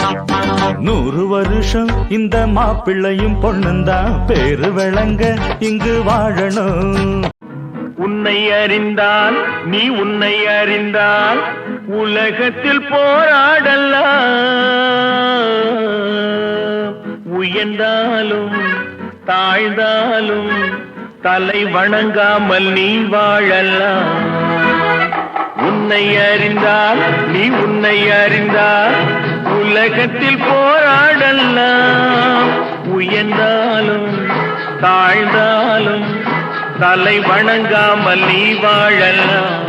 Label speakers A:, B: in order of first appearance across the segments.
A: 100 வருஷம் இந்த மாப்பிள்ளையும் பொண்ணுந்தான் பேரு விளங்க இங்கு வாழணும்.
B: உன்னை அறிந்தால் நீ உன்னை அறிந்தால் உலகத்தில் போராடலாம். உயர்ந்தாலும் தாழ்ந்தாலும் தலை வணங்காமல் நீ வாழலாம். உன்னை அறிந்தால் நீ உன்னை அறிந்தால் உலகத்தில் போராடலாம். உயர்ந்தாலும் தாழ்ந்தாலும் தலை வணங்காமல் நீ வாழலாம்.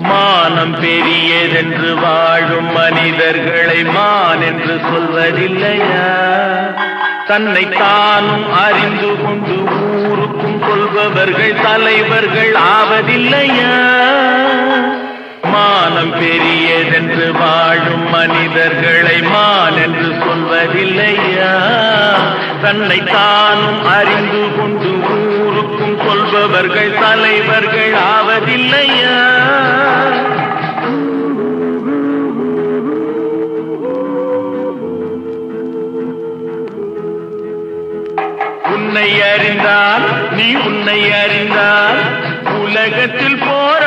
B: மானம் பெரியதென்று வாழும் மனிதர்களை மான் என்று சொல்வதில்லையா? தன்னை தானும் அறிந்து கொண்டு ஊருக்கும் சொல்பவர்கள் தலைவர்கள் ஆவதில்லையா? மானம் பெரியதென்று வாழும் மனிதர்களை மான் என்று சொல்வதில்லையா? தன்னை தானும் அறிந்து கொண்டு ஊருக்கும் சொல்பவர்கள் தலைவர்கள் ஆவதில்லையா? உன்னை அறிந்தால் நீ உன்னை அறிந்தால் உலகத்தில் போர்